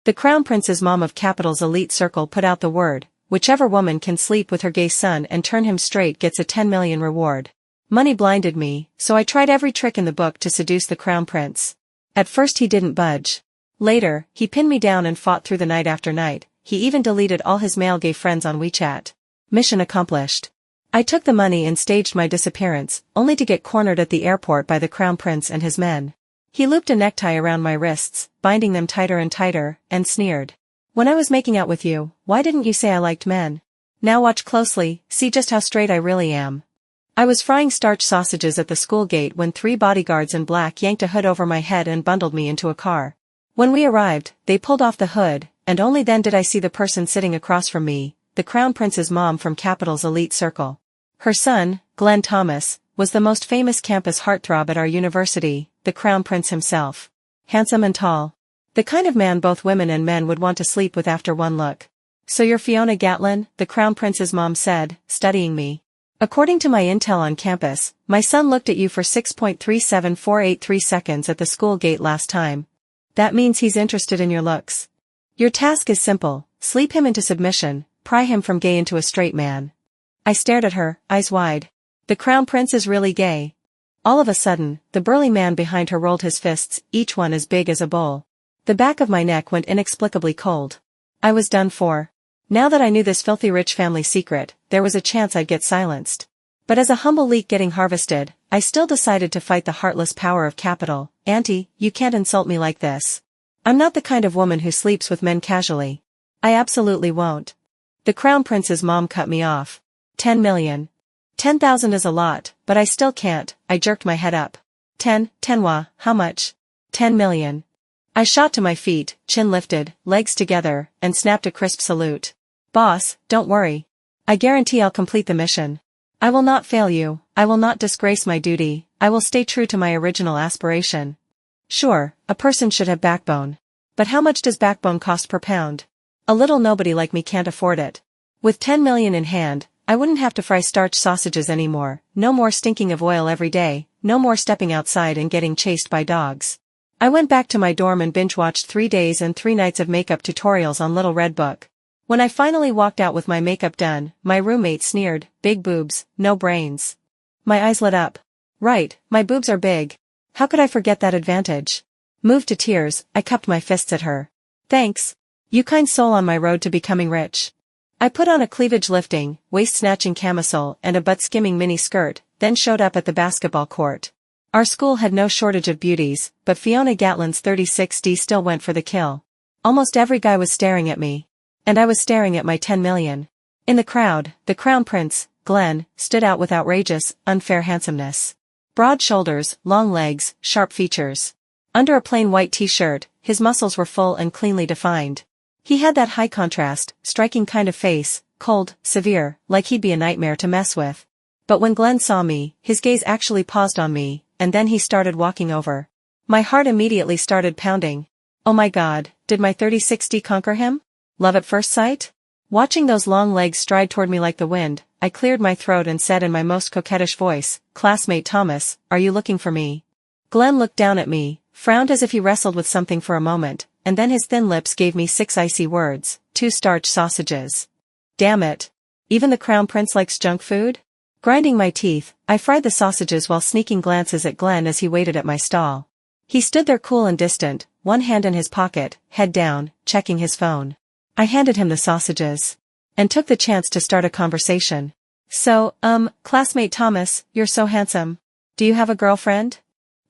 The Crown Prince's mom of Capital's elite circle put out the word, whichever woman can sleep with her gay son and turn him straight gets a 10 million reward. Money blinded me, so I tried every trick in the book to seduce the Crown Prince. At first he didn't budge. Later, he pinned me down and fought through the night after night. He even deleted all his male gay friends on WeChat. Mission accomplished. I took the money and staged my disappearance, only to get cornered at the airport by the Crown Prince and his men. He looped a necktie around my wrists, binding them tighter and tighter, and sneered. When I was making out with you, why didn't you say I liked men? Now watch closely, see just how straight I really am. I was frying starch sausages at the school gate when 3 bodyguards in black yanked a hood over my head and bundled me into a car. When we arrived, they pulled off the hood, and only then did I see the person sitting across from me, the Crown Prince's mom from Capital's elite circle. Her son, Glenn Thomas, was the most famous campus heartthrob at our university, the Crown Prince himself. Handsome and tall. The kind of man both women and men would want to sleep with after one look. So you're Fiona Gatlin, the Crown Prince's mom said, studying me. According to my intel on campus, my son looked at you for 6.37483 seconds at the school gate last time. That means he's interested in your looks. Your task is simple, sleep him into submission, pry him from gay into a straight man. I stared at her, eyes wide. The Crown Prince is really gay. All of a sudden, the burly man behind her rolled his fists, each one as big as a bowl. The back of my neck went inexplicably cold. I was done for. Now that I knew this filthy rich family secret, there was a chance I'd get silenced. But as a humble leek getting harvested, I still decided to fight the heartless power of capital. Auntie, you can't insult me like this. I'm not the kind of woman who sleeps with men casually. I absolutely won't. The Crown Prince's mom cut me off. 10 million. 10,000 is a lot, but I still can't. I jerked my head up. 10 wa, how much? 10 million. I shot to my feet, chin lifted, legs together, and snapped a crisp salute. Boss, don't worry. I guarantee I'll complete the mission. I will not fail you, I will not disgrace my duty, I will stay true to my original aspiration. Sure, a person should have backbone. But how much does backbone cost per pound? A little nobody like me can't afford it. With 10 million in hand, I wouldn't have to fry starch sausages anymore, no more stinking of oil every day, no more stepping outside and getting chased by dogs. I went back to my dorm and binge-watched 3 days and 3 nights of makeup tutorials on Little Red Book. When I finally walked out with my makeup done, my roommate sneered, big boobs, no brains. My eyes lit up. Right, my boobs are big. How could I forget that advantage? Moved to tears, I cupped my fists at her. Thanks. You kind soul on my road to becoming rich. I put on a cleavage-lifting, waist-snatching camisole and a butt-skimming mini-skirt, then showed up at the basketball court. Our school had no shortage of beauties, but Fiona Gatlin's 36D still went for the kill. Almost every guy was staring at me. And I was staring at my 10 million. In the crowd, the Crown Prince, Glenn, stood out with outrageous, unfair handsomeness. Broad shoulders, long legs, sharp features. Under a plain white t-shirt, his muscles were full and cleanly defined. He had that high contrast, striking kind of face, cold, severe, like he'd be a nightmare to mess with. But when Glenn saw me, his gaze actually paused on me, and then he started walking over. My heart immediately started pounding. Oh my God, did my 36D conquer him? Love at first sight? Watching those long legs stride toward me like the wind, I cleared my throat and said in my most coquettish voice, Classmate Thomas, are you looking for me? Glenn looked down at me, frowned as if he wrestled with something for a moment, and then his thin lips gave me 6 icy words, 2 starch sausages. Damn it. Even the Crown Prince likes junk food? Grinding my teeth, I fried the sausages while sneaking glances at Glenn as he waited at my stall. He stood there cool and distant, one hand in his pocket, head down, checking his phone. I handed him the sausages. And took the chance to start a conversation. So, classmate Thomas, you're so handsome. Do you have a girlfriend?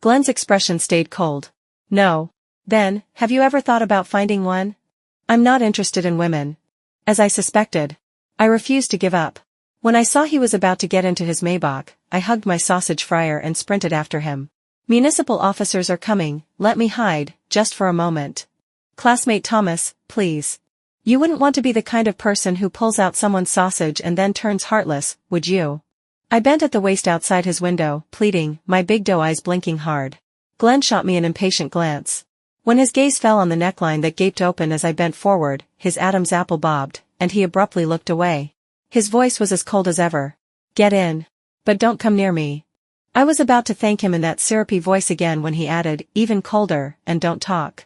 Glenn's expression stayed cold. No. Then, have you ever thought about finding one? I'm not interested in women. As I suspected. I refused to give up. When I saw he was about to get into his Maybach, I hugged my sausage fryer and sprinted after him. Municipal officers are coming, let me hide, just for a moment. Classmate Thomas, please. You wouldn't want to be the kind of person who pulls out someone's sausage and then turns heartless, would you? I bent at the waist outside his window, pleading, my big doe eyes blinking hard. Glenn shot me an impatient glance. When his gaze fell on the neckline that gaped open as I bent forward, his Adam's apple bobbed, and he abruptly looked away. His voice was as cold as ever. Get in. But don't come near me. I was about to thank him in that syrupy voice again when he added, even colder, and don't talk.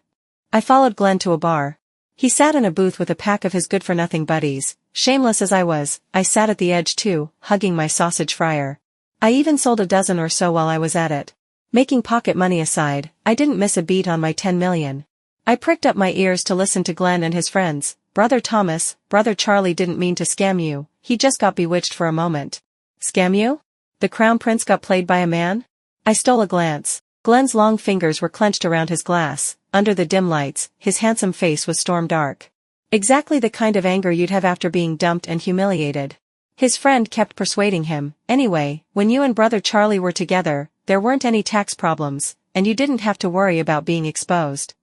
I followed Glenn to a bar. He sat in a booth with a pack of his good-for-nothing buddies. Shameless as I was, I sat at the edge too, hugging my sausage fryer. I even sold a dozen or so while I was at it. Making pocket money aside, I didn't miss a beat on my 10 million. I pricked up my ears to listen to Glenn and his friends. Brother Thomas, Brother Charlie didn't mean to scam you, he just got bewitched for a moment. Scam you? The Crown Prince got played by a man? I stole a glance. Glenn's long fingers were clenched around his glass. Under the dim lights, his handsome face was storm dark. Exactly the kind of anger you'd have after being dumped and humiliated. His friend kept persuading him, anyway, when you and Brother Charlie were together, there weren't any tax problems, and you didn't have to worry about being exposed.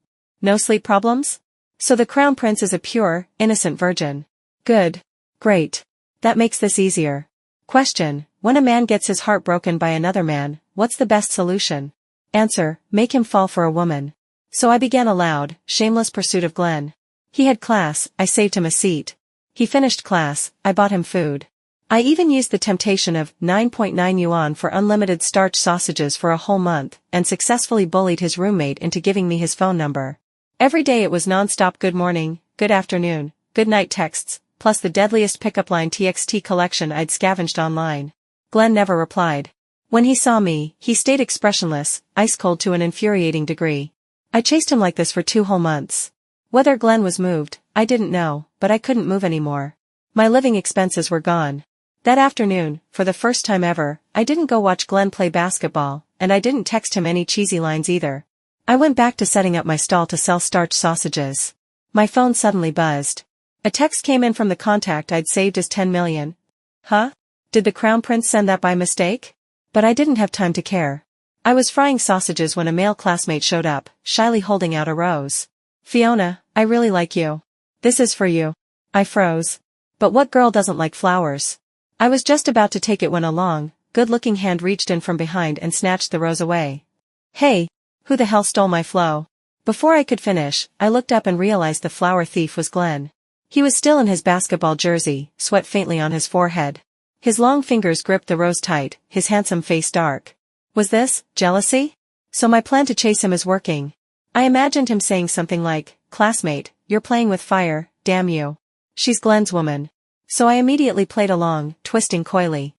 No sleep problems? So the Crown Prince is a pure, innocent virgin. Good. Great. That makes this easier. Question: when a man gets his heart broken by another man, what's the best solution? Answer: make him fall for a woman. So I began a loud, shameless pursuit of Glenn. He had class, I saved him a seat. He finished class, I bought him food. I even used the temptation of 9.9 yuan for unlimited starch sausages for a whole month, and successfully bullied his roommate into giving me his phone number. Every day it was non-stop good morning, good afternoon, good night texts, plus the deadliest pickup line TXT collection I'd scavenged online. Glenn never replied. When he saw me, he stayed expressionless, ice-cold to an infuriating degree. I chased him like this for 2 whole months. Whether Glenn was moved, I didn't know, but I couldn't move anymore. My living expenses were gone. That afternoon, for the first time ever, I didn't go watch Glenn play basketball, and I didn't text him any cheesy lines either. I went back to setting up my stall to sell starch sausages. My phone suddenly buzzed. A text came in from the contact I'd saved as 10 million. Huh? Did the Crown Prince send that by mistake? But I didn't have time to care. I was frying sausages when a male classmate showed up, shyly holding out a rose. Fiona, I really like you. This is for you. I froze. But what girl doesn't like flowers? I was just about to take it when a long, good-looking hand reached in from behind and snatched the rose away. Hey, who the hell stole my flow? Before I could finish, I looked up and realized the flower thief was Glenn. He was still in his basketball jersey, sweat faintly on his forehead. His long fingers gripped the rose tight, his handsome face dark. Was this jealousy? So my plan to chase him is working. I imagined him saying something like, "Classmate, you're playing with fire, damn you. She's Glenn's woman." So I immediately played along, twisting coyly.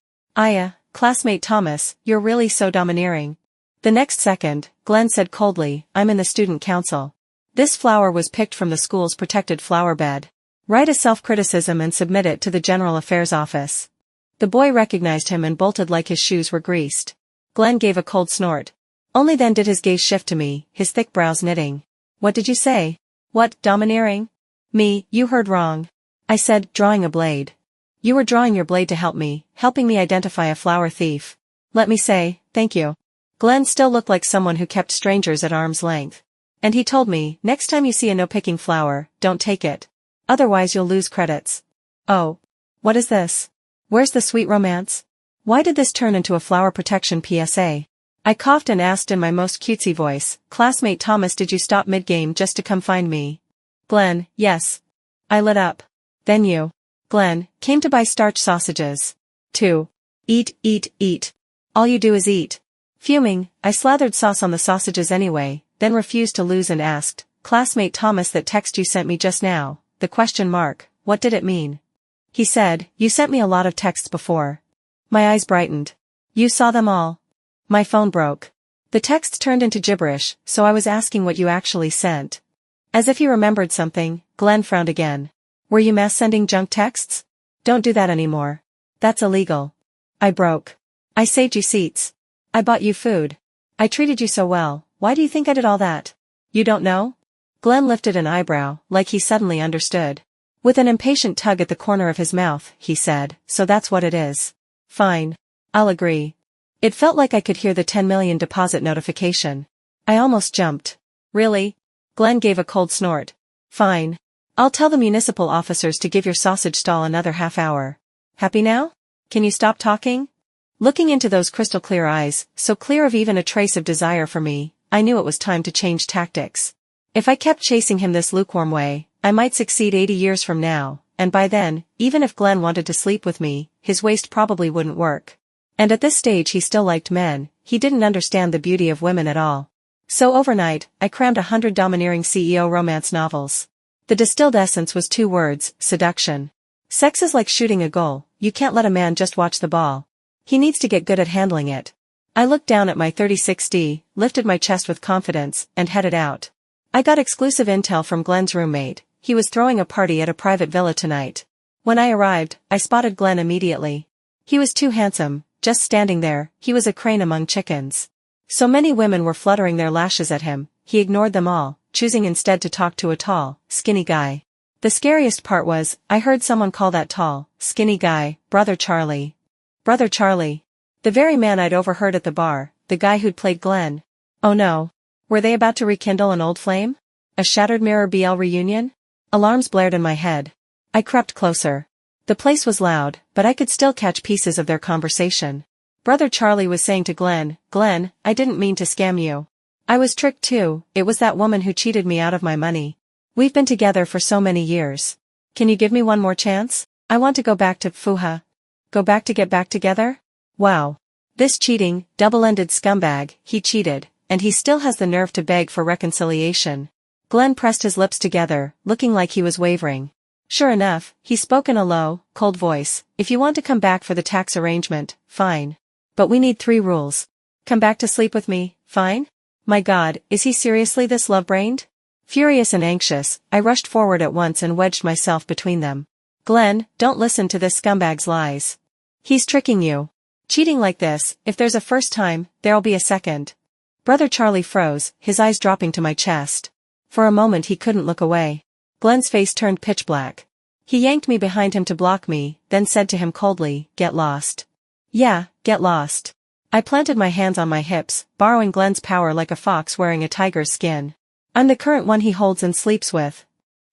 Classmate Thomas, you're really so domineering." The next second, Glenn said coldly, "I'm in the student council. This flower was picked from the school's protected flower bed. Write a self-criticism and submit it to the General Affairs Office." The boy recognized him and bolted like his shoes were greased. Glenn gave a cold snort. Only then did his gaze shift to me, his thick brows knitting. "What did you say? What, domineering?" "Me, you heard wrong," I said, drawing a blade. "You were drawing your blade to help me, helping me identify a flower thief. Let me say, thank you." Glenn still looked like someone who kept strangers at arm's length. And he told me, "Next time you see a no-picking flower, don't take it. Otherwise you'll lose credits." Oh. What is this? Where's the sweet romance? Why did this turn into a flower protection PSA? I coughed and asked in my most cutesy voice, "Classmate Thomas, did you stop mid-game just to come find me?" Glenn, yes. I lit up. Then you, Glenn, came to buy starch sausages. To eat, eat, eat. All you do is eat. Fuming, I slathered sauce on the sausages anyway, then refused to lose and asked, "Classmate Thomas, that text you sent me just now, the question mark, what did it mean?" He said, "You sent me a lot of texts before." My eyes brightened. "You saw them all?" My phone broke. The texts turned into gibberish, so I was asking what you actually sent. As if he remembered something, Glenn frowned again. "Were you mass sending junk texts? Don't do that anymore. That's illegal." I broke. "I saved you seats. I bought you food. I treated you so well, why do you think I did all that? You don't know?" Glenn lifted an eyebrow, like he suddenly understood. With an impatient tug at the corner of his mouth, he said, "So that's what it is. Fine. I'll agree." It felt like I could hear the 10 million deposit notification. I almost jumped. "Really?" Glenn gave a cold snort. "Fine. I'll tell the municipal officers to give your sausage stall another half hour. Happy now? Can you stop talking?" Looking into those crystal clear eyes, so clear of even a trace of desire for me, I knew it was time to change tactics. If I kept chasing him this lukewarm way, I might succeed 80 years from now, and by then, even if Glenn wanted to sleep with me, his waist probably wouldn't work. And at this stage he still liked men, he didn't understand the beauty of women at all. So overnight, I crammed 100 domineering CEO romance novels. The distilled essence was 2 words: seduction. Sex is like shooting a goal, you can't let a man just watch the ball. He needs to get good at handling it. I looked down at my 36D, lifted my chest with confidence, and headed out. I got exclusive intel from Glenn's roommate. He was throwing a party at a private villa tonight. When I arrived, I spotted Glenn immediately. He was too handsome, just standing there, he was a crane among chickens. So many women were fluttering their lashes at him, he ignored them all, choosing instead to talk to a tall, skinny guy. The scariest part was, I heard someone call that tall, skinny guy, Brother Charlie. Brother Charlie. The very man I'd overheard at the bar, the guy who'd played Glenn. Oh no. Were they about to rekindle an old flame? A Shattered Mirror BL reunion? Alarms blared in my head. I crept closer. The place was loud, but I could still catch pieces of their conversation. Brother Charlie was saying to Glenn, "Glenn, I didn't mean to scam you. I was tricked too, it was that woman who cheated me out of my money. We've been together for so many years. Can you give me one more chance? I want to go back to Fuha. Go back to get back together?" Wow. This cheating, double-ended scumbag, he cheated, and he still has the nerve to beg for reconciliation. Glenn pressed his lips together, looking like he was wavering. Sure enough, he spoke in a low, cold voice. "If you want to come back for the tax arrangement, fine. But we need 3 rules. Come back to sleep with me, fine?" My God, is he seriously this love-brained? Furious and anxious, I rushed forward at once and wedged myself between them. "Glenn, don't listen to this scumbag's lies. He's tricking you. Cheating like this, if there's a first time, there'll be a second." Brother Charlie froze, his eyes dropping to my chest. For a moment he couldn't look away. Glenn's face turned pitch black. He yanked me behind him to block me, then said to him coldly, "Get lost." Yeah, get lost. I planted my hands on my hips, borrowing Glenn's power like a fox wearing a tiger's skin. "I'm the current one he holds and sleeps with."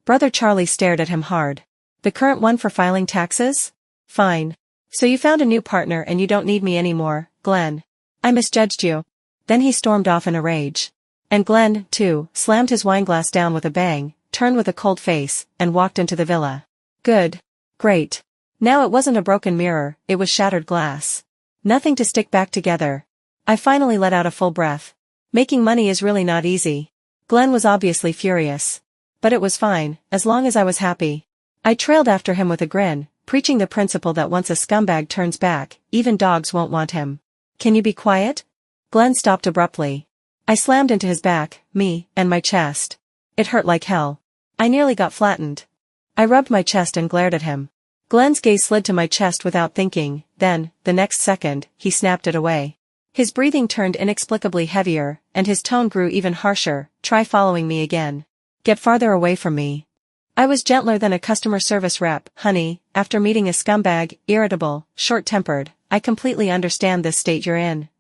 Brother Charlie stared at him hard. "The current one for filing taxes? Fine. So you found a new partner and you don't need me anymore, Glenn. I misjudged you." Then he stormed off in a rage. And Glenn, too, slammed his wineglass down with a bang, turned with a cold face, and walked into the villa. Good. Great. Now it wasn't a broken mirror, it was shattered glass. Nothing to stick back together. I finally let out a full breath. Making money is really not easy. Glenn was obviously furious. But it was fine, as long as I was happy. I trailed after him with a grin, preaching the principle that once a scumbag turns back, even dogs won't want him. "Can you be quiet?" Glenn stopped abruptly. I slammed into his back, and my chest. It hurt like hell. I nearly got flattened. I rubbed my chest and glared at him. Glenn's gaze slid to my chest without thinking, then, the next second, he snapped it away. His breathing turned inexplicably heavier, and his tone grew even harsher. "Try following me again. Get farther away from me." I was gentler than a customer service rep. "Honey, after meeting a scumbag, irritable, short-tempered, I completely understand this state you're in.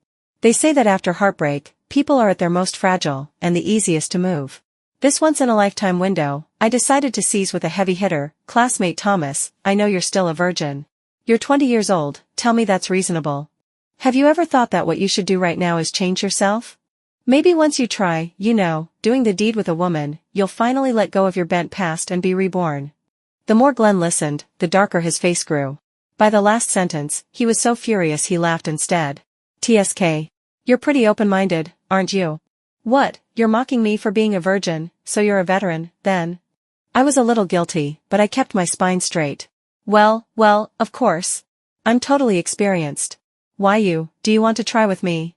They say that after heartbreak, people are at their most fragile, and the easiest to move. This once-in-a-lifetime window, I decided to seize with a heavy hitter. Classmate Thomas, I know you're still a virgin. You're 20 years old, tell me that's reasonable. Have you ever thought that what you should do right now is change yourself? Maybe once you try, doing the deed with a woman, you'll finally let go of your bent past and be reborn." The more Glenn listened, the darker his face grew. By the last sentence, he was so furious he laughed instead. "TSK. You're pretty open-minded, aren't you? What, you're mocking me for being a virgin, so you're a veteran, then?" I was a little guilty, but I kept my spine straight. Well, of course. I'm totally experienced. "Why do you want to try with me?"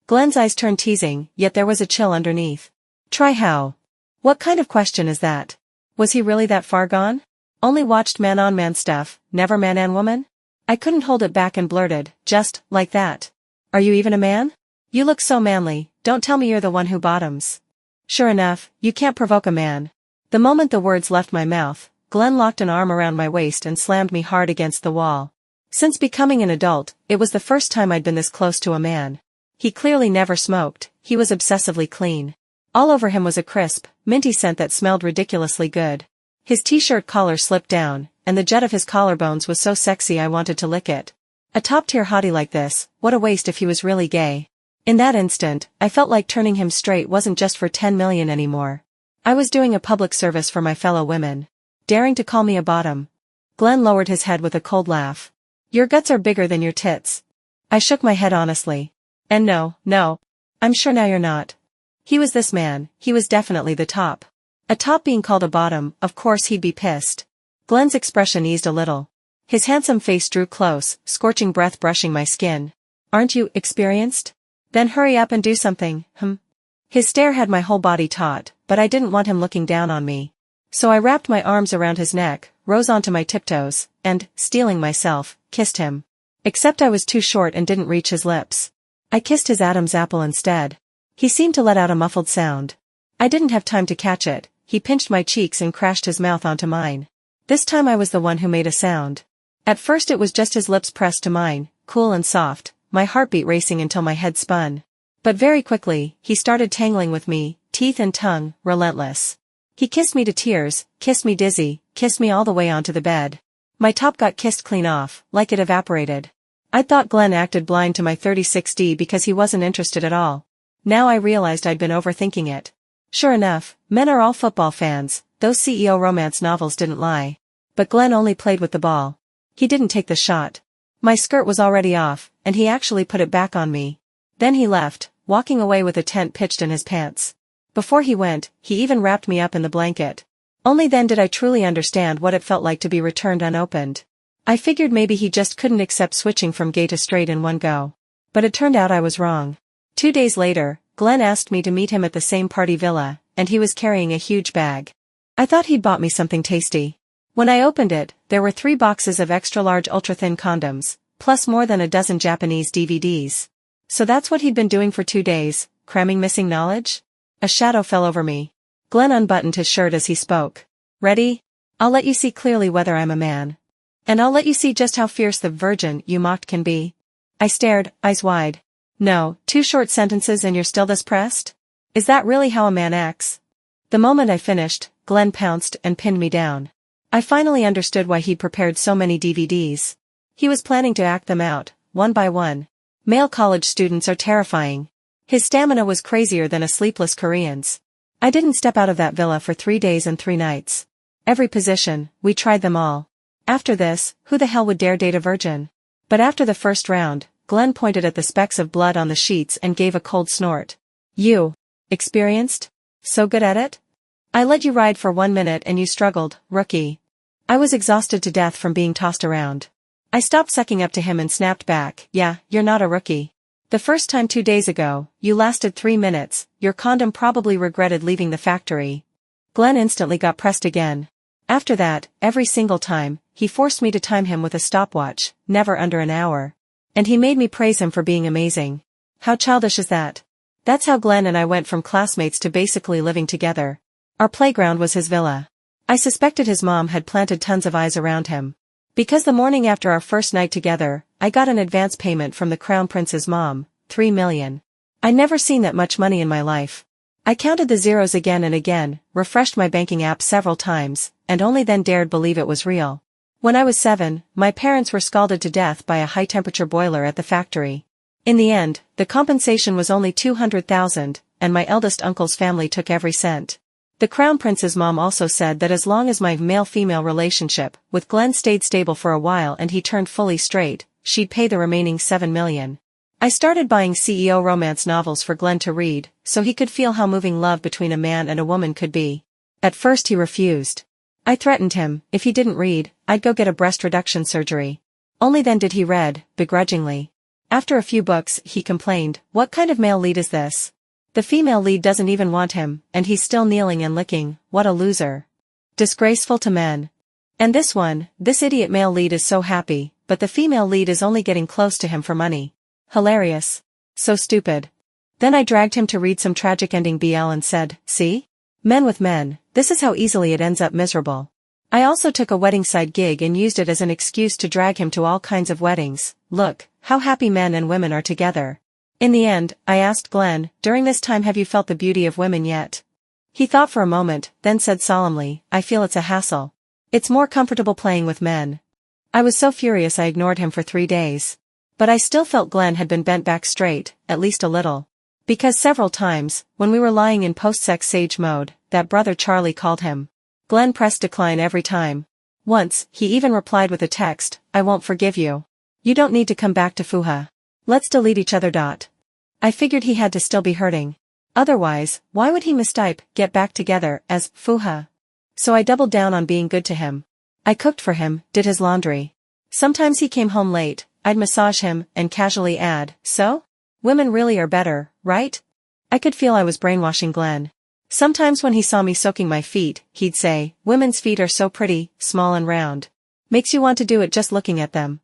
Glenn's eyes turned teasing, yet there was a chill underneath. "Try how? What kind of question is that? Was he really that far gone? Only watched man-on-man stuff, never man-and-woman?" I couldn't hold it back and blurted, just like that. "Are you even a man? You look so manly, don't tell me you're the one who bottoms." Sure enough, you can't provoke a man. The moment the words left my mouth, Glenn locked an arm around my waist and slammed me hard against the wall. Since becoming an adult, it was the first time I'd been this close to a man. He clearly never smoked, he was obsessively clean. All over him was a crisp, minty scent that smelled ridiculously good. His t-shirt collar slipped down, and the jet of his collarbones was so sexy I wanted to lick it. A top-tier hottie like this, what a waste if he was really gay. In that instant, I felt like turning him straight wasn't just for 10 million anymore. I was doing a public service for my fellow women. Daring to call me a bottom. Glenn lowered his head with a cold laugh. "Your guts are bigger than your tits." I shook my head honestly. "And no, I'm sure now you're not." He was this man, he was definitely the top. A top being called a bottom, of course he'd be pissed. Glenn's expression eased a little. His handsome face drew close, scorching breath brushing my skin. Aren't you experienced? Then hurry up and do something, His stare had my whole body taut, but I didn't want him looking down on me. So I wrapped my arms around his neck, rose onto my tiptoes, and, steeling myself, kissed him. Except I was too short and didn't reach his lips. I kissed his Adam's apple instead. He seemed to let out a muffled sound. I didn't have time to catch it. He pinched my cheeks and crashed his mouth onto mine. This time I was the one who made a sound. At first it was just his lips pressed to mine, cool and soft, my heartbeat racing until my head spun. But very quickly, he started tangling with me, teeth and tongue, relentless. He kissed me to tears, kissed me dizzy, kissed me all the way onto the bed. My top got kissed clean off, like it evaporated. I'd thought Glenn acted blind to my 36D because he wasn't interested at all. Now I realized I'd been overthinking it. Sure enough, men are all football fans, those CEO romance novels didn't lie. But Glenn only played with the ball. He didn't take the shot. My skirt was already off, and he actually put it back on me. Then he left, walking away with a tent pitched in his pants. Before he went, he even wrapped me up in the blanket. Only then did I truly understand what it felt like to be returned unopened. I figured maybe he just couldn't accept switching from gay to straight in one go. But it turned out I was wrong. 2 days later, Glenn asked me to meet him at the same party villa, and he was carrying a huge bag. I thought he'd bought me something tasty. When I opened it, there were 3 boxes of extra-large ultra-thin condoms, plus more than a dozen Japanese DVDs. So that's what he'd been doing for 2 days, cramming missing knowledge? A shadow fell over me. Glenn unbuttoned his shirt as he spoke. Ready? I'll let you see clearly whether I'm a man. And I'll let you see just how fierce the virgin you mocked can be. I stared, eyes wide. No, 2 short sentences and you're still this pressed? Is that really how a man acts? The moment I finished, Glenn pounced and pinned me down. I finally understood why he'd prepared so many DVDs. He was planning to act them out, one by one. Male college students are terrifying. His stamina was crazier than a sleepless Korean's. I didn't step out of that villa for 3 days and 3 nights. Every position, we tried them all. After this, who the hell would dare date a virgin? But after the first round, Glenn pointed at the specks of blood on the sheets and gave a cold snort. You. Experienced? So good at it? I let you ride for 1 minute and you struggled, rookie. I was exhausted to death from being tossed around. I stopped sucking up to him and snapped back, yeah, you're not a rookie. The first time 2 days ago, you lasted 3 minutes, your condom probably regretted leaving the factory. Glenn instantly got pressed again. After that, every single time, he forced me to time him with a stopwatch, never under an hour. And he made me praise him for being amazing. How childish is that? That's how Glenn and I went from classmates to basically living together. Our playground was his villa. I suspected his mom had planted tons of eyes around him. Because the morning after our first night together, I got an advance payment from the Crown Prince's mom, $3 million. I'd never seen that much money in my life. I counted the zeros again and again, refreshed my banking app several times, and only then dared believe it was real. When I was 7, my parents were scalded to death by a high-temperature boiler at the factory. In the end, the compensation was only $200,000, and my eldest uncle's family took every cent. The Crown Prince's mom also said that as long as my male-female relationship with Glenn stayed stable for a while and he turned fully straight, she'd pay the remaining $7 million. I started buying CEO romance novels for Glenn to read, so he could feel how moving love between a man and a woman could be. At first he refused. I threatened him, if he didn't read, I'd go get a breast reduction surgery. Only then did he read, begrudgingly. After a few books, he complained, what kind of male lead is this? The female lead doesn't even want him, and he's still kneeling and licking, what a loser. Disgraceful to men. And this idiot male lead is so happy, but the female lead is only getting close to him for money. Hilarious. So stupid. Then I dragged him to read some tragic ending BL and said, see? Men with men, this is how easily it ends up miserable. I also took a wedding side gig and used it as an excuse to drag him to all kinds of weddings. Look, how happy men and women are together. In the end, I asked Glenn, during this time have you felt the beauty of women yet? He thought for a moment, then said solemnly, I feel it's a hassle. It's more comfortable playing with men. I was so furious I ignored him for 3 days. But I still felt Glenn had been bent back straight, at least a little. Because several times, when we were lying in post-sex sage mode, that brother Charlie called him. Glenn pressed decline every time. Once, he even replied with a text, I won't forgive you. You don't need to come back to Fuha. Let's delete each other. I figured he had to still be hurting. Otherwise, why would he mistype "get back together" as "fuha"? So I doubled down on being good to him. I cooked for him, did his laundry. Sometimes he came home late, I'd massage him, and casually add, "So? Women really are better, right?" I could feel I was brainwashing Glenn. Sometimes when he saw me soaking my feet, he'd say, "Women's feet are so pretty, small and round. Makes you want to do it just looking at them."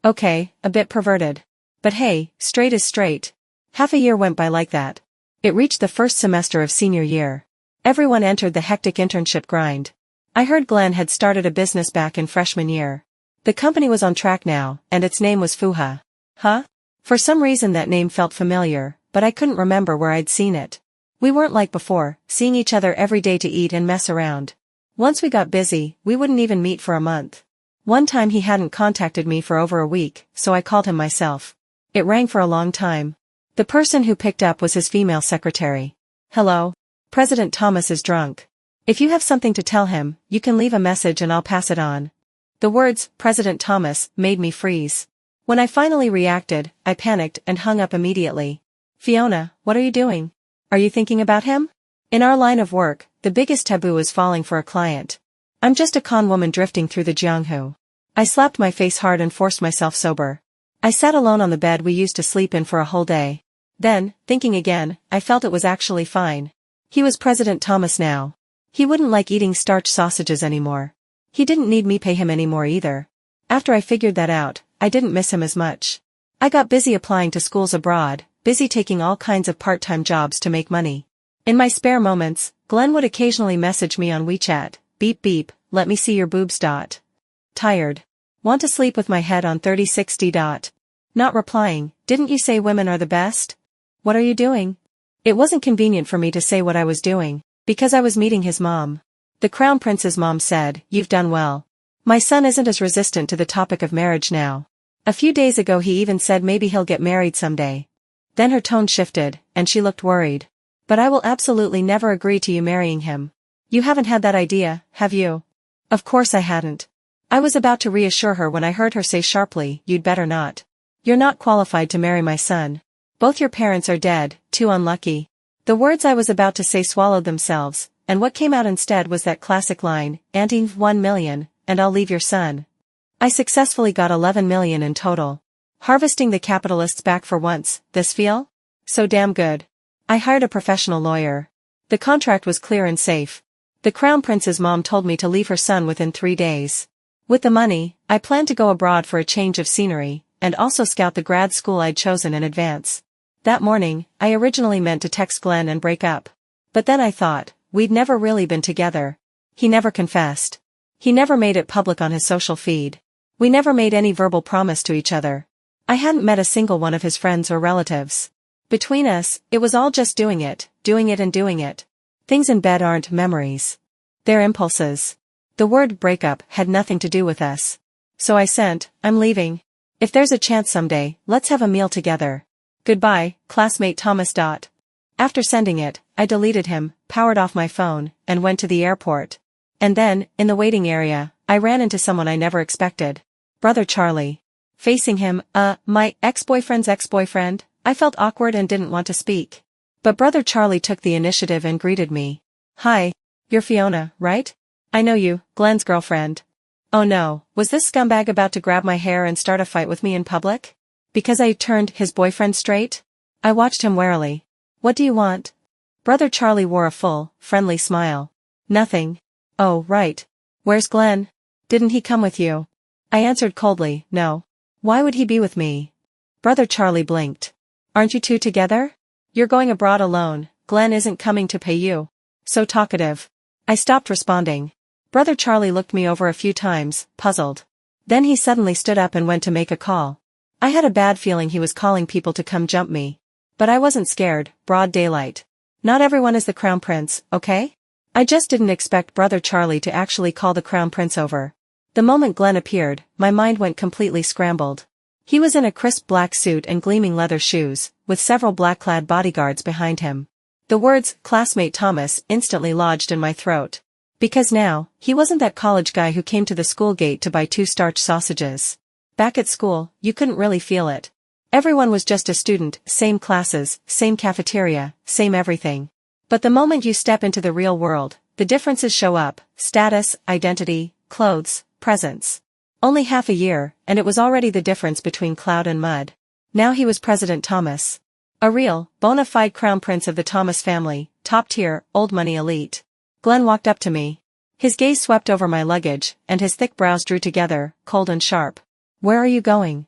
Okay, a bit perverted. But hey, straight is straight. Half a year went by like that. It reached the first semester of senior year. Everyone entered the hectic internship grind. I heard Glenn had started a business back in freshman year. The company was on track now, and its name was Fuha. Huh? For some reason that name felt familiar, but I couldn't remember where I'd seen it. We weren't like before, seeing each other every day to eat and mess around. Once we got busy, we wouldn't even meet for a month. One time he hadn't contacted me for over a week, so I called him myself. It rang for a long time. The person who picked up was his female secretary. "Hello. President Thomas is drunk. If you have something to tell him, you can leave a message and I'll pass it on." The words, President Thomas, made me freeze. When I finally reacted, I panicked and hung up immediately. "Fiona, what are you doing? Are you thinking about him?" In our line of work, the biggest taboo is falling for a client. I'm just a con woman drifting through the Jianghu. I slapped my face hard and forced myself sober. I sat alone on the bed we used to sleep in for a whole day. Then, thinking again, I felt it was actually fine. He was President Thomas now. He wouldn't like eating starch sausages anymore. He didn't need me pay him anymore either. After I figured that out, I didn't miss him as much. I got busy applying to schools abroad, busy taking all kinds of part-time jobs to make money. In my spare moments, Glenn would occasionally message me on WeChat, "Beep beep, let me see your boobs. Tired. Want to sleep with my head on 3060. Not replying, "Didn't you say women are the best? What are you doing?" It wasn't convenient for me to say what I was doing, because I was meeting his mom. The Crown Prince's mom said, "You've done well. My son isn't as resistant to the topic of marriage now." A few days ago he even said maybe he'll get married someday. Then her tone shifted, and she looked worried. "But I will absolutely never agree to you marrying him. You haven't had that idea, have you?" Of course I hadn't. I was about to reassure her when I heard her say sharply, "You'd better not. You're not qualified to marry my son. Both your parents are dead, too unlucky." The words I was about to say swallowed themselves, and what came out instead was that classic line, "Auntie, 1 million, and I'll leave your son." I successfully got 11 million in total. Harvesting the capitalists back for once, this feel? So damn good. I hired a professional lawyer. The contract was clear and safe. The Crown Prince's mom told me to leave her son within 3 days. With the money, I planned to go abroad for a change of scenery, and also scout the grad school I'd chosen in advance. That morning, I originally meant to text Glenn and break up. But then I thought, we'd never really been together. He never confessed. He never made it public on his social feed. We never made any verbal promise to each other. I hadn't met a single one of his friends or relatives. Between us, it was all just doing it and doing it. Things in bed aren't memories. They're impulses. The word breakup had nothing to do with us. So I sent, "I'm leaving. If there's a chance someday, let's have a meal together. Goodbye, classmate Thomas. After sending it, I deleted him, powered off my phone, and went to the airport. And then, in the waiting area, I ran into someone I never expected. Brother Charlie. Facing him, my ex-boyfriend's ex-boyfriend, I felt awkward and didn't want to speak. But Brother Charlie took the initiative and greeted me. "Hi. You're Fiona, right? I know you, Glenn's girlfriend." Oh no, was this scumbag about to grab my hair and start a fight with me in public? Because I turned his boyfriend straight? I watched him warily. "What do you want?" Brother Charlie wore a full, friendly smile. "Nothing." "Oh, right. Where's Glenn? Didn't he come with you?" I answered coldly, "No. Why would he be with me?" Brother Charlie blinked. "Aren't you two together? You're going abroad alone, Glenn isn't coming to pay you." So talkative. I stopped responding. Brother Charlie looked me over a few times, puzzled. Then he suddenly stood up and went to make a call. I had a bad feeling he was calling people to come jump me. But I wasn't scared, broad daylight. Not everyone is the Crown Prince, okay? I just didn't expect Brother Charlie to actually call the Crown Prince over. The moment Glenn appeared, my mind went completely scrambled. He was in a crisp black suit and gleaming leather shoes, with several black-clad bodyguards behind him. The words, "classmate Thomas," instantly lodged in my throat. Because now, he wasn't that college guy who came to the school gate to buy 2 starch sausages. Back at school, you couldn't really feel it. Everyone was just a student, same classes, same cafeteria, same everything. But the moment you step into the real world, the differences show up: status, identity, clothes, presents. Only half a year, and it was already the difference between cloud and mud. Now he was President Thomas. A real, bona fide crown prince of the Thomas family, top tier, old money elite. Glenn walked up to me. His gaze swept over my luggage, and his thick brows drew together, cold and sharp. "Where are you going?"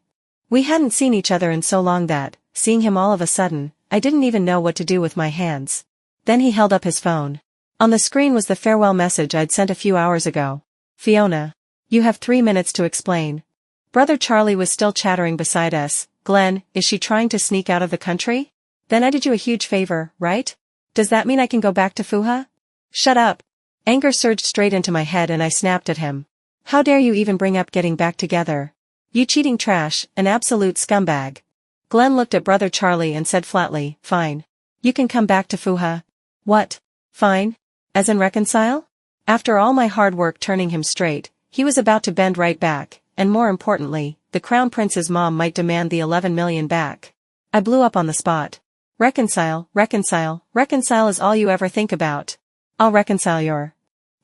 We hadn't seen each other in so long that, seeing him all of a sudden, I didn't even know what to do with my hands. Then he held up his phone. On the screen was the farewell message I'd sent a few hours ago. "Fiona. You have 3 minutes to explain." Brother Charlie was still chattering beside us. "Glenn, is she trying to sneak out of the country? Then I did you a huge favor, right? Does that mean I can go back to Fuha?" "Shut up." Anger surged straight into my head and I snapped at him. "How dare you even bring up getting back together? You cheating trash, an absolute scumbag." Glenn looked at Brother Charlie and said flatly, "Fine. You can come back to Fuha." "What? Fine? As in reconcile?" After all my hard work turning him straight, he was about to bend right back, and more importantly, the Crown Prince's mom might demand the 11 million back. I blew up on the spot. "Reconcile, reconcile, reconcile is all you ever think about. I'll reconcile your—"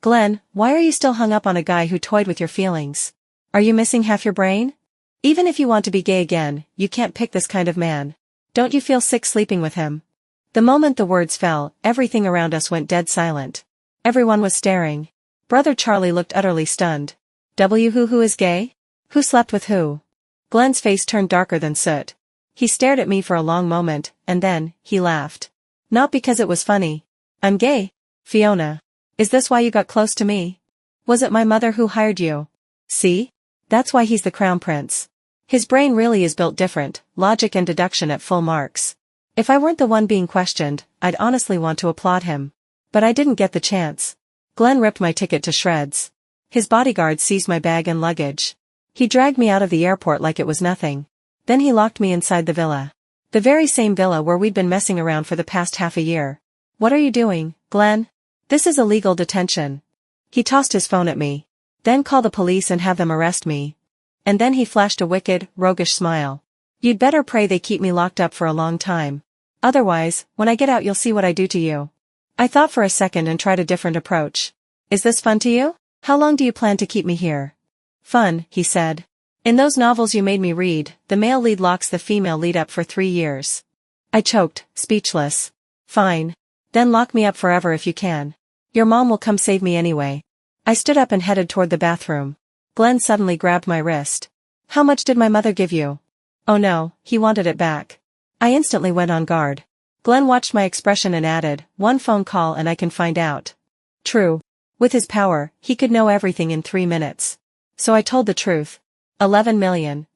"Glenn, why are you still hung up on a guy who toyed with your feelings? Are you missing half your brain? Even if you want to be gay again, you can't pick this kind of man. Don't you feel sick sleeping with him?" The moment the words fell, everything around us went dead silent. Everyone was staring. Brother Charlie looked utterly stunned. Who is gay? Who slept with who?" Glenn's face turned darker than soot. He stared at me for a long moment, and then, he laughed. "Not because it was funny. I'm gay. Fiona. Is this why you got close to me? Was it my mother who hired you? See? That's why he's the Crown Prince. His brain really is built different, logic and deduction at full marks. If I weren't the one being questioned, I'd honestly want to applaud him. But I didn't get the chance. Glenn ripped my ticket to shreds. His bodyguard seized my bag and luggage. He dragged me out of the airport like it was nothing. Then he locked me inside the villa. The very same villa where we'd been messing around for the past half a year. "What are you doing, Glenn? This is illegal detention." He tossed his phone at me. "Then call the police and have them arrest me." And then he flashed a wicked, roguish smile. "You'd better pray they keep me locked up for a long time. Otherwise, when I get out you'll see what I do to you." I thought for a second and tried a different approach. "Is this fun to you? How long do you plan to keep me here?" "Fun," he said. "In those novels you made me read, the male lead locks the female lead up for 3 years." I choked, speechless. "Fine. Then lock me up forever if you can. Your mom will come save me anyway." I stood up and headed toward the bathroom. Glenn suddenly grabbed my wrist. "How much did my mother give you?" Oh no, he wanted it back. I instantly went on guard. Glenn watched my expression and added, "One phone call and I can find out." True. With his power, he could know everything in 3 minutes. So I told the truth. 11 million.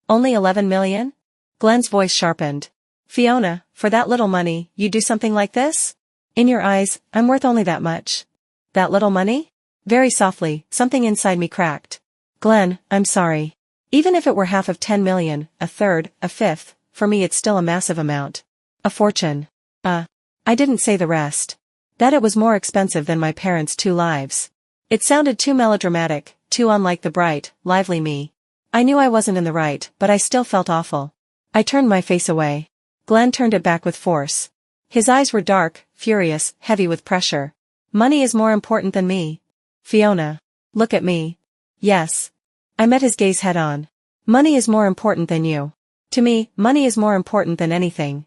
"Only 11 million? Glenn's voice sharpened. "Fiona, for that little money, you do something like this? In your eyes, I'm worth only that much." "That little money?" Very softly, something inside me cracked. "Glenn, I'm sorry. Even if it were half of 10 million, a third, a fifth, for me it's still a massive amount. A fortune. I didn't say the rest. That it was more expensive than my parents' 2 lives. It sounded too melodramatic, too unlike the bright, lively me. I knew I wasn't in the right, but I still felt awful. I turned my face away. Glenn turned it back with force. His eyes were dark, furious, heavy with pressure. "Money is more important than me. Fiona. Look at me." "Yes." I met his gaze head on. "Money is more important than you. To me, money is more important than anything."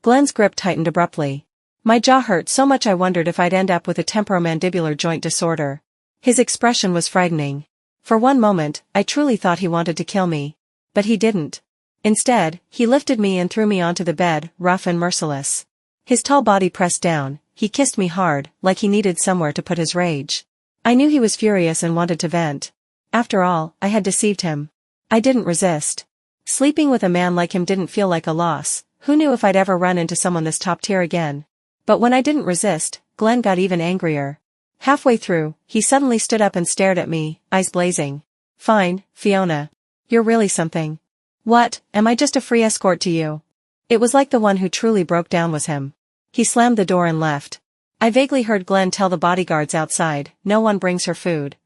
Glenn's grip tightened abruptly. My jaw hurt so much I wondered if I'd end up with a temporomandibular joint disorder. His expression was frightening. For one moment, I truly thought he wanted to kill me. But he didn't. Instead, he lifted me and threw me onto the bed, rough and merciless. His tall body pressed down, he kissed me hard, like he needed somewhere to put his rage. I knew he was furious and wanted to vent. After all, I had deceived him. I didn't resist. Sleeping with a man like him didn't feel like a loss. Who knew if I'd ever run into someone this top tier again? But when I didn't resist, Glenn got even angrier. Halfway through, he suddenly stood up and stared at me, eyes blazing. "Fine, Fiona. You're really something. What, am I just a free escort to you?" It was like the one who truly broke down was him. He slammed the door and left. I vaguely heard Glenn tell the bodyguards outside, "No one brings her food."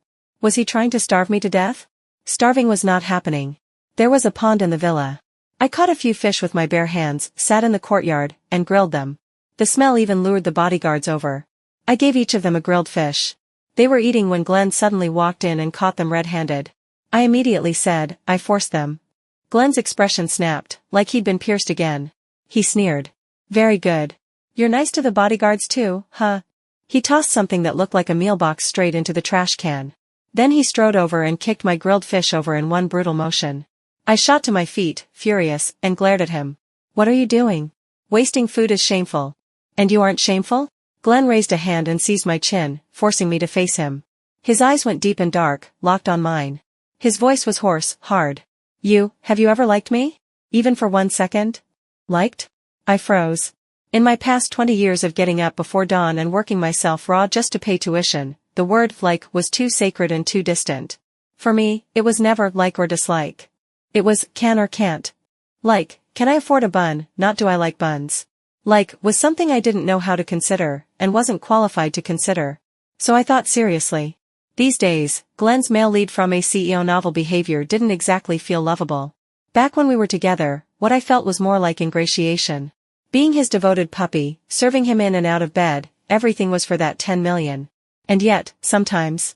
Was he trying to starve me to death? Starving was not happening. There was a pond in the villa. I caught a few fish with my bare hands, sat in the courtyard, and grilled them. The smell even lured the bodyguards over. I gave each of them a grilled fish. They were eating when Glenn suddenly walked in and caught them red-handed. I immediately said, "I forced them." Glenn's expression snapped, like he'd been pierced again. He sneered. "Very good. You're nice to the bodyguards too, huh?" He tossed something that looked like a meal box straight into the trash can. Then he strode over and kicked my grilled fish over in one brutal motion. I shot to my feet, furious, and glared at him. "What are you doing? Wasting food is shameful." "And you aren't shameful?" Glenn raised a hand and seized my chin, forcing me to face him. His eyes went deep and dark, locked on mine. His voice was hoarse, hard. Have you ever liked me? Even for 1 second? Liked? I froze. In my past 20 years of getting up before dawn and working myself raw just to pay tuition, the word like was too sacred and too distant. For me, it was never like or dislike. It was can or can't. Like, can I afford a bun, not do I like buns. Like, was something I didn't know how to consider, and wasn't qualified to consider. So I thought seriously. These days, Glenn's male lead from a CEO novel behavior didn't exactly feel lovable. Back when we were together, what I felt was more like ingratiation. Being his devoted puppy, serving him in and out of bed, everything was for that 10 million. And yet, sometimes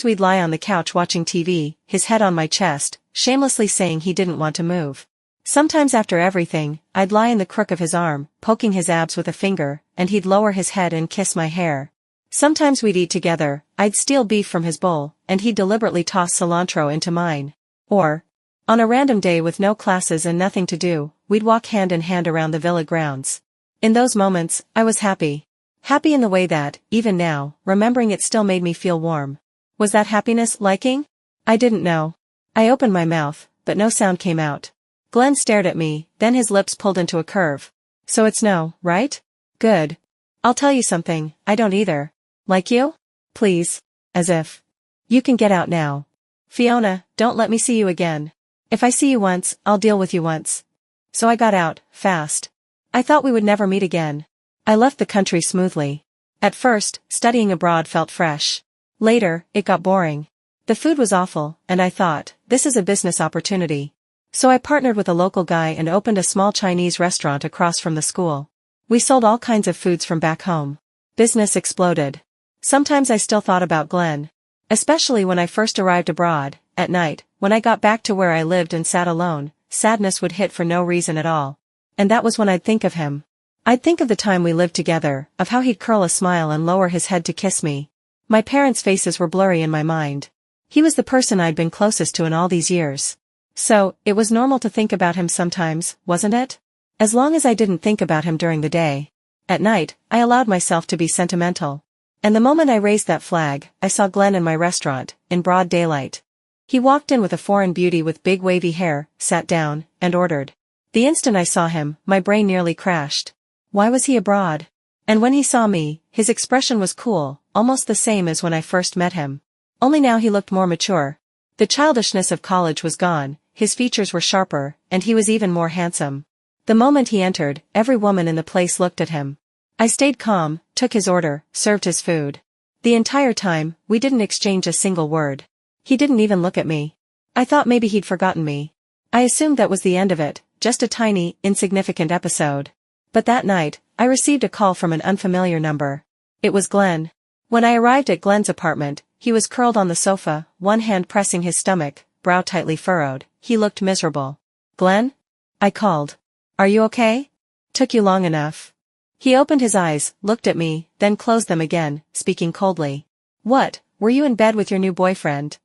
we'd lie on the couch watching TV, his head on my chest, shamelessly saying he didn't want to move. Sometimes after everything, I'd lie in the crook of his arm, poking his abs with a finger, and he'd lower his head and kiss my hair. Sometimes we'd eat together, I'd steal beef from his bowl, and he'd deliberately toss cilantro into mine. Or, on a random day with no classes and nothing to do, we'd walk hand in hand around the villa grounds. In those moments, I was happy. Happy in the way that, even now, remembering it still made me feel warm. Was that happiness liking? I didn't know. I opened my mouth, but no sound came out. Glenn stared at me, then his lips pulled into a curve. So it's no, right? Good. I'll tell you something, I don't either. Like you? Please. As if. You can get out now. Fiona, don't let me see you again. If I see you once, I'll deal with you once. So I got out, fast. I thought we would never meet again. I left the country smoothly. At first, studying abroad felt fresh. Later, it got boring. The food was awful, and I thought, this is a business opportunity. So I partnered with a local guy and opened a small Chinese restaurant across from the school. We sold all kinds of foods from back home. Business exploded. Sometimes I still thought about Glenn. Especially when I first arrived abroad, at night, when I got back to where I lived and sat alone, sadness would hit for no reason at all. And that was when I'd think of him. I'd think of the time we lived together, of how he'd curl a smile and lower his head to kiss me. My parents' faces were blurry in my mind. He was the person I'd been closest to in all these years. So, it was normal to think about him sometimes, wasn't it? As long as I didn't think about him during the day. At night, I allowed myself to be sentimental. And the moment I raised that flag, I saw Glenn in my restaurant, in broad daylight. He walked in with a foreign beauty with big wavy hair, sat down, and ordered. The instant I saw him, my brain nearly crashed. Why was he abroad? And when he saw me, his expression was cool, almost the same as when I first met him. Only now he looked more mature. The childishness of college was gone, his features were sharper, and he was even more handsome. The moment he entered, every woman in the place looked at him. I stayed calm, took his order, served his food. The entire time, we didn't exchange a single word. He didn't even look at me. I thought maybe he'd forgotten me. I assumed that was the end of it, just a tiny, insignificant episode. But that night, I received a call from an unfamiliar number. It was Glenn. When I arrived at Glenn's apartment, he was curled on the sofa, one hand pressing his stomach, brow tightly furrowed. He looked miserable. "Glenn?" I called. "Are you okay? Took you long enough." He opened his eyes, looked at me, then closed them again, speaking coldly. "What, were you in bed with your new boyfriend?"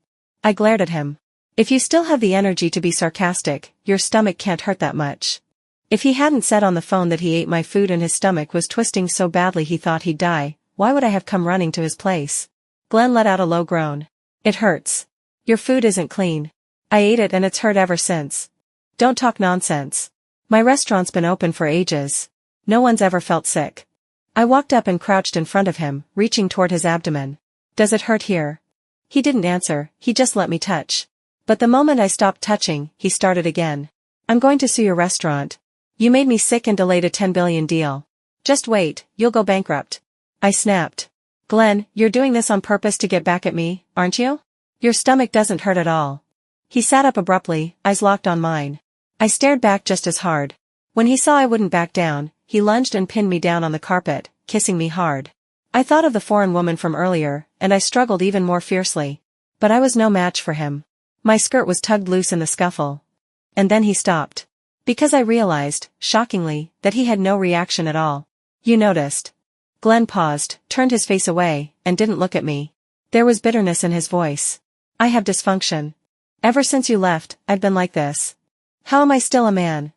I glared at him. "If you still have the energy to be sarcastic, your stomach can't hurt that much." If he hadn't said on the phone that he ate my food and his stomach was twisting so badly he thought he'd die, why would I have come running to his place? Glenn let out a low groan. "It hurts. Your food isn't clean. I ate it and it's hurt ever since." "Don't talk nonsense. My restaurant's been open for ages. No one's ever felt sick." I walked up and crouched in front of him, reaching toward his abdomen. "Does it hurt here?" He didn't answer, he just let me touch. But the moment I stopped touching, he started again. "I'm going to sue your restaurant. You made me sick and delayed a 10 billion deal. Just wait, you'll go bankrupt." I snapped. "Glenn, you're doing this on purpose to get back at me, aren't you? Your stomach doesn't hurt at all." He sat up abruptly, eyes locked on mine. I stared back just as hard. When he saw I wouldn't back down, he lunged and pinned me down on the carpet, kissing me hard. I thought of the foreign woman from earlier, and I struggled even more fiercely. But I was no match for him. My skirt was tugged loose in the scuffle. And then he stopped. Because I realized, shockingly, that he had no reaction at all. You noticed. Glenn paused, turned his face away, and didn't look at me. There was bitterness in his voice. I have dysfunction. Ever since you left, I've been like this. How am I still a man?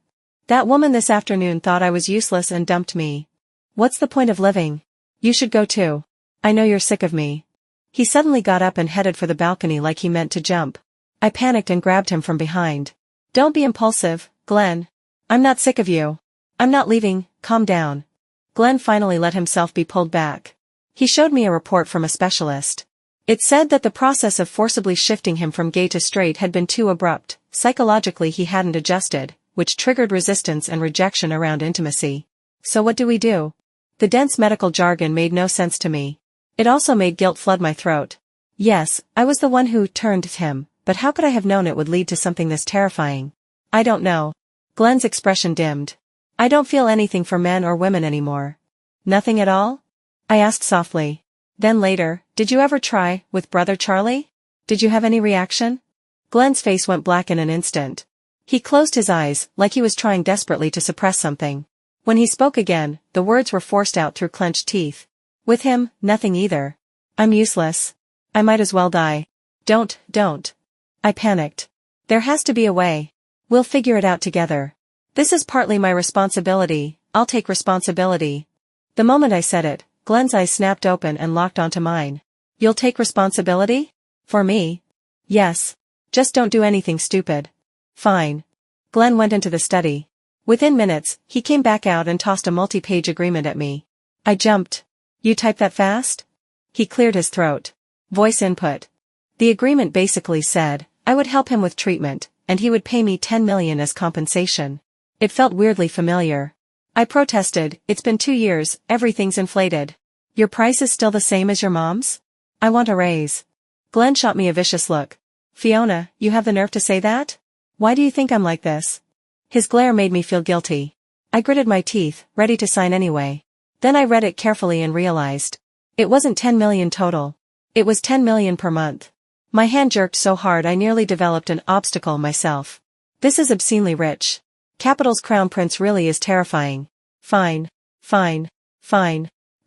That woman this afternoon thought I was useless and dumped me. What's the point of living? You should go too. I know you're sick of me. He suddenly got up and headed for the balcony like he meant to jump. I panicked and grabbed him from behind. Don't be impulsive, Glenn. I'm not sick of you. I'm not leaving, calm down. Glenn finally let himself be pulled back. He showed me a report from a specialist. It said that the process of forcibly shifting him from gay to straight had been too abrupt. Psychologically he hadn't adjusted, which triggered resistance and rejection around intimacy. So what do we do? The dense medical jargon made no sense to me. It also made guilt flood my throat. Yes, I was the one who turned him, but how could I have known it would lead to something this terrifying? I don't know. Glenn's expression dimmed. I don't feel anything for men or women anymore. Nothing at all? I asked softly. Then later, did you ever try, with Brother Charlie? Did you have any reaction? Glenn's face went black in an instant. He closed his eyes, like he was trying desperately to suppress something. When he spoke again, the words were forced out through clenched teeth. With him, nothing either. I'm useless. I might as well die. Don't. I panicked. There has to be a way. We'll figure it out together. This is partly my responsibility, I'll take responsibility. The moment I said it, Glenn's eyes snapped open and locked onto mine. You'll take responsibility? For me? Yes. Just don't do anything stupid. Fine. Glenn went into the study. Within minutes, he came back out and tossed a multi-page agreement at me. I jumped. You type that fast? He cleared his throat. Voice input. The agreement basically said, I would help him with treatment, and he would pay me $10 million as compensation. It felt weirdly familiar. I protested, it's been 2 years, everything's inflated. Your price is still the same as your mom's? I want a raise. Glenn shot me a vicious look. Fiona, you have the nerve to say that? Why do you think I'm like this? His glare made me feel guilty. I gritted my teeth, ready to sign anyway. Then I read it carefully and realized. It wasn't 10 million total. It was 10 million per month. My hand jerked so hard I nearly developed an obstacle myself. This is obscenely rich. Capital's crown prince really is terrifying. Fine.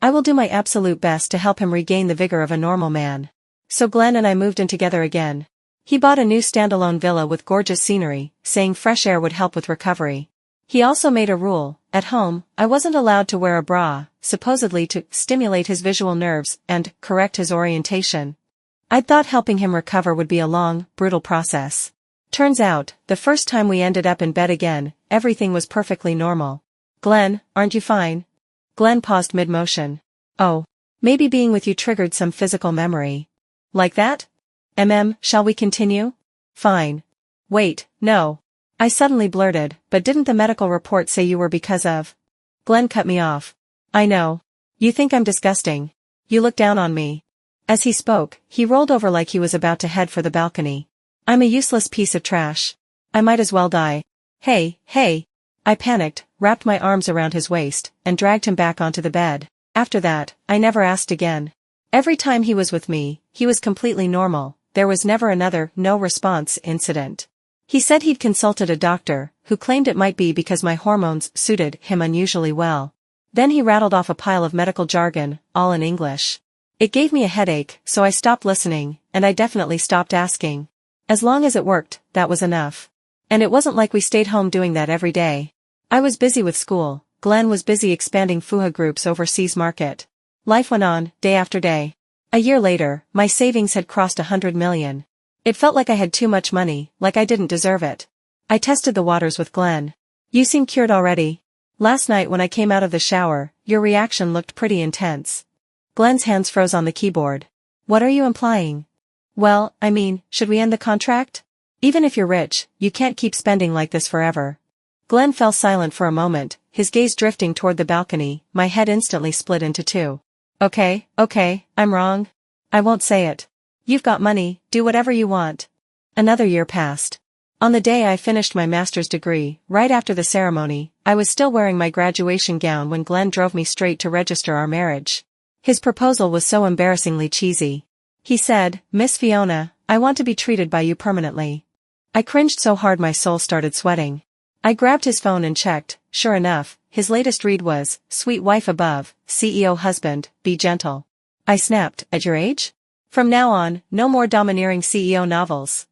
I will do my absolute best to help him regain the vigor of a normal man. So Glenn and I moved in together again. He bought a new standalone villa with gorgeous scenery, saying fresh air would help with recovery. He also made a rule, at home, I wasn't allowed to wear a bra, supposedly to stimulate his visual nerves and correct his orientation. I'd thought helping him recover would be a long, brutal process. Turns out, the first time we ended up in bed again, everything was perfectly normal. Glenn, aren't you fine? Glenn paused mid-motion. Oh. Maybe being with you triggered some physical memory. Like that? Shall we continue? Fine. Wait, no. I suddenly blurted, but didn't the medical report say you were because of? Glenn cut me off. I know. You think I'm disgusting. You look down on me. As he spoke, he rolled over like he was about to head for the balcony. I'm a useless piece of trash. I might as well die. Hey. I panicked, wrapped my arms around his waist, and dragged him back onto the bed. After that, I never asked again. Every time he was with me, he was completely normal. There was never another no-response incident. He said he'd consulted a doctor, who claimed it might be because my hormones suited him unusually well. Then he rattled off a pile of medical jargon, all in English. It gave me a headache, so I stopped listening, and I definitely stopped asking. As long as it worked, that was enough. And it wasn't like we stayed home doing that every day. I was busy with school, Glenn was busy expanding FUHA Group's overseas market. Life went on, day after day. A year later, my savings had crossed 100 million. It felt like I had too much money, like I didn't deserve it. I tested the waters with Glenn. You seem cured already. Last night when I came out of the shower, your reaction looked pretty intense. Glenn's hands froze on the keyboard. What are you implying? Well, I mean, should we end the contract? Even if you're rich, you can't keep spending like this forever. Glenn fell silent for a moment, his gaze drifting toward the balcony. My head instantly split into two. Okay, I'm wrong. I won't say it. You've got money, do whatever you want. Another year passed. On the day I finished my master's degree, right after the ceremony, I was still wearing my graduation gown when Glenn drove me straight to register our marriage. His proposal was so embarrassingly cheesy. He said, "Miss Fiona, I want to be treated by you permanently." I cringed so hard my soul started sweating. I grabbed his phone and checked. Sure enough, his latest read was, "Sweet wife above, CEO husband, be gentle." I snapped, "At your age? From now on, no more domineering CEO novels."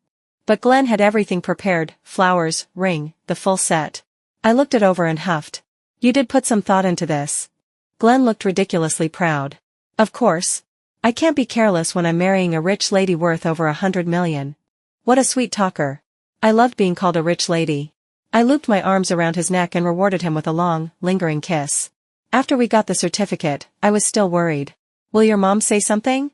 But Glenn had everything prepared, flowers, ring, the full set. I looked it over and huffed. "You did put some thought into this." Glenn looked ridiculously proud. "Of course. I can't be careless when I'm marrying a rich lady worth over 100 million. What a sweet talker. I loved being called a rich lady. I looped my arms around his neck and rewarded him with a long, lingering kiss. After we got the certificate, I was still worried. "Will your mom say something?"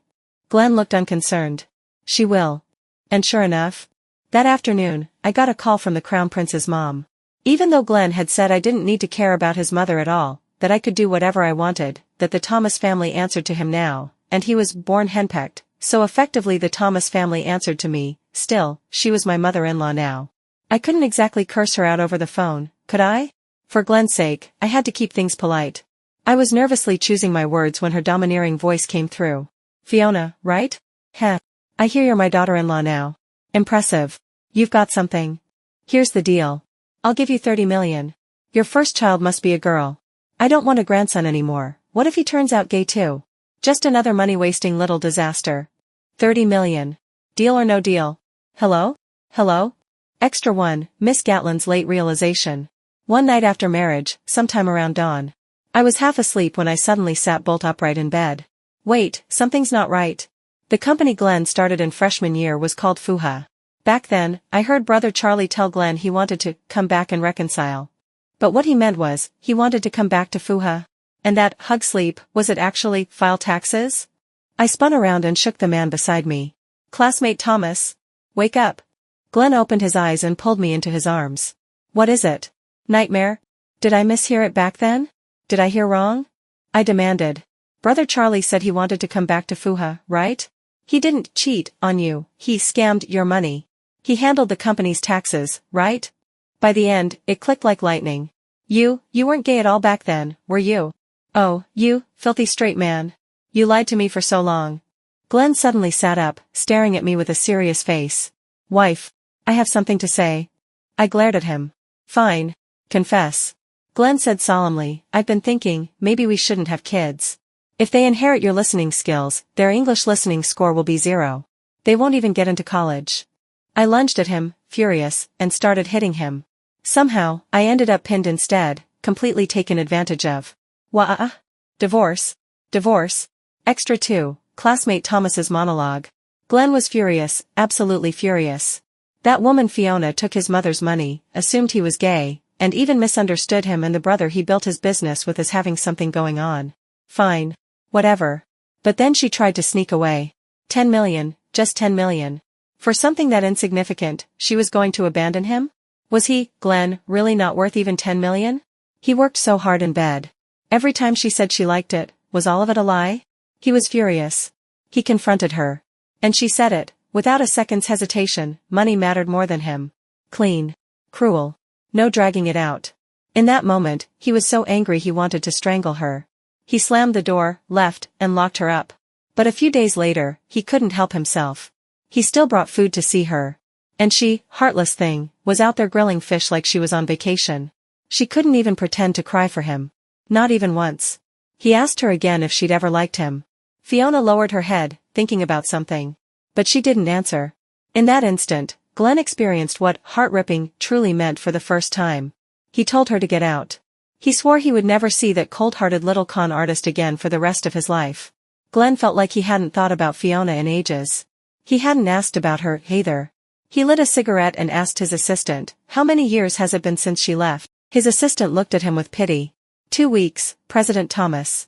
Glenn looked unconcerned. "She will." And sure enough, that afternoon, I got a call from the Crown Prince's mom. Even though Glenn had said I didn't need to care about his mother at all, that I could do whatever I wanted, that the Thomas family answered to him now, and he was born henpecked, so effectively the Thomas family answered to me, still, she was my mother-in-law now. I couldn't exactly curse her out over the phone, could I? For Glenn's sake, I had to keep things polite. I was nervously choosing my words when her domineering voice came through. "Fiona, right? Heh. I hear you're my daughter-in-law now. Impressive. You've got something. Here's the deal. I'll give you 30 million. Your first child must be a girl. I don't want a grandson anymore. What if he turns out gay too? Just another money-wasting little disaster. 30 million. Deal or no deal? Hello? Hello? Extra 1, Miss Gatlin's late realization. One night after marriage, sometime around dawn. I was half asleep when I suddenly sat bolt upright in bed. Wait, something's not right. The company Glenn started in freshman year was called Fuha. Back then, I heard brother Charlie tell Glenn he wanted to come back and reconcile. But what he meant was, he wanted to come back to Fuha. And that hug sleep, was it actually file taxes? I spun around and shook the man beside me. "Classmate Thomas. Wake up." Glenn opened his eyes and pulled me into his arms. "What is it? Nightmare? Did I mishear it back then? Did I hear wrong?" I demanded. "Brother Charlie said he wanted to come back to Fuha, right? He didn't cheat on you, he scammed your money. He handled the company's taxes, right?" By the end, it clicked like lightning. You weren't gay at all back then, were you? Oh, you, filthy straight man. You lied to me for so long." Glenn suddenly sat up, staring at me with a serious face. "Wife. I have something to say." I glared at him. "Fine. Confess." Glenn said solemnly, "I've been thinking, maybe we shouldn't have kids. If they inherit your listening skills, their English listening score will be 0. They won't even get into college." I lunged at him, furious, and started hitting him. Somehow, I ended up pinned instead, completely taken advantage of. Divorce. Divorce. Extra 2, classmate Thomas's monologue. Glenn was furious, absolutely furious. That woman Fiona took his mother's money, assumed he was gay, and even misunderstood him and the brother he built his business with as having something going on. Fine. Whatever. But then she tried to sneak away. 10 million, just 10 million. For something that insignificant, she was going to abandon him? Was he, Glenn, really not worth even 10 million? He worked so hard in bed. Every time she said she liked it, was all of it a lie? He was furious. He confronted her. And she said it, without a second's hesitation, money mattered more than him. Clean. Cruel. No dragging it out. In that moment, he was so angry he wanted to strangle her. He slammed the door, left, and locked her up. But a few days later, he couldn't help himself. He still brought food to see her. And she, heartless thing, was out there grilling fish like she was on vacation. She couldn't even pretend to cry for him. Not even once. He asked her again if she'd ever liked him. Fiona lowered her head, thinking about something. But she didn't answer. In that instant, Glenn experienced what heart-ripping truly meant for the first time. He told her to get out. He swore he would never see that cold-hearted little con artist again for the rest of his life. Glenn felt like he hadn't thought about Fiona in ages. He hadn't asked about her, either. He lit a cigarette and asked his assistant, "How many years has it been since she left?" His assistant looked at him with pity. 2 weeks, President Thomas.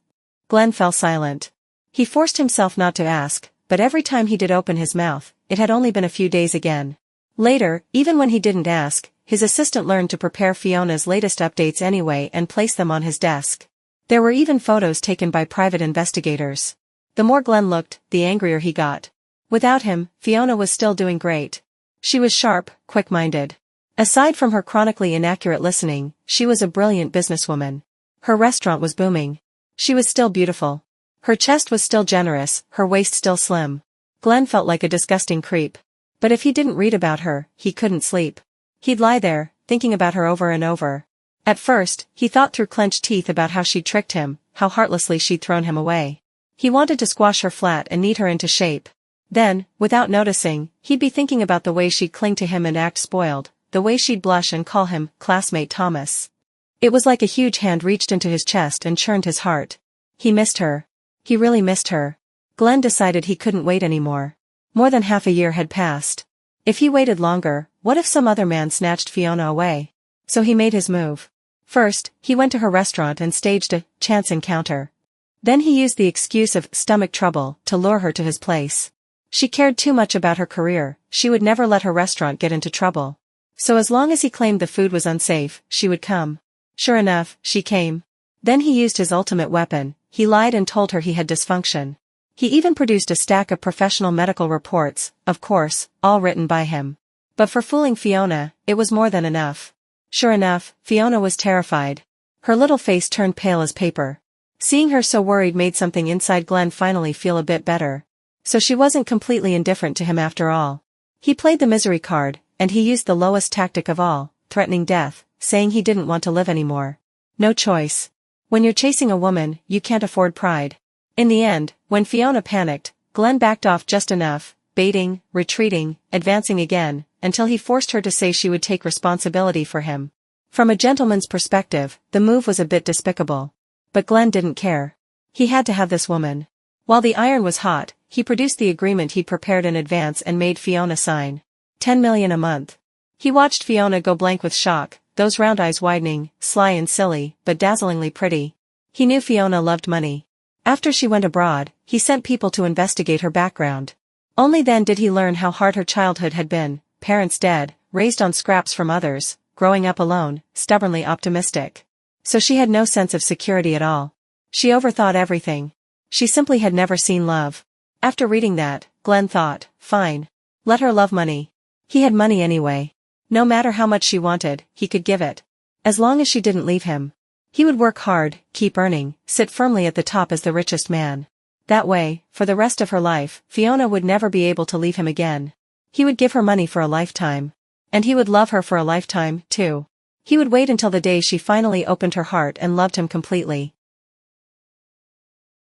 Glenn fell silent. He forced himself not to ask, but every time he did open his mouth, it had only been a few days again. Later, even when he didn't ask, his assistant learned to prepare Fiona's latest updates anyway and place them on his desk. There were even photos taken by private investigators. The more Glenn looked, the angrier he got. Without him, Fiona was still doing great. She was sharp, quick-minded. Aside from her chronically inaccurate listening, she was a brilliant businesswoman. Her restaurant was booming. She was still beautiful. Her chest was still generous, her waist still slim. Glenn felt like a disgusting creep. But if he didn't read about her, he couldn't sleep. He'd lie there, thinking about her over and over. At first, he thought through clenched teeth about how she'd tricked him, how heartlessly she'd thrown him away. He wanted to squash her flat and knead her into shape. Then, without noticing, he'd be thinking about the way she'd cling to him and act spoiled, the way she'd blush and call him classmate Thomas. It was like a huge hand reached into his chest and churned his heart. He missed her. He really missed her. Glenn decided he couldn't wait anymore. More than half a year had passed. If he waited longer, what if some other man snatched Fiona away? So he made his move. First, he went to her restaurant and staged a chance encounter. Then he used the excuse of stomach trouble to lure her to his place. She cared too much about her career, she would never let her restaurant get into trouble. So as long as he claimed the food was unsafe, she would come. Sure enough, she came. Then he used his ultimate weapon, he lied and told her he had dysfunction. He even produced a stack of professional medical reports, of course, all written by him. But for fooling Fiona, it was more than enough. Sure enough, Fiona was terrified. Her little face turned pale as paper. Seeing her so worried made something inside Glenn finally feel a bit better. So she wasn't completely indifferent to him after all. He played the misery card, and he used the lowest tactic of all, threatening death, saying he didn't want to live anymore. No choice. When you're chasing a woman, you can't afford pride. In the end, when Fiona panicked, Glenn backed off just enough, baiting, retreating, advancing again, until he forced her to say she would take responsibility for him. From a gentleman's perspective, the move was a bit despicable. But Glenn didn't care. He had to have this woman. While the iron was hot, he produced the agreement he'd prepared in advance and made Fiona sign. 10 million a month. He watched Fiona go blank with shock, those round eyes widening, sly and silly, but dazzlingly pretty. He knew Fiona loved money. After she went abroad, he sent people to investigate her background. Only then did he learn how hard her childhood had been, parents dead, raised on scraps from others, growing up alone, stubbornly optimistic. So she had no sense of security at all. She overthought everything. She simply had never seen love. After reading that, Glenn thought, fine. Let her love money. He had money anyway. No matter how much she wanted, he could give it. As long as she didn't leave him. He would work hard, keep earning, sit firmly at the top as the richest man. That way, for the rest of her life, Fiona would never be able to leave him again. He would give her money for a lifetime. And he would love her for a lifetime, too. He would wait until the day she finally opened her heart and loved him completely.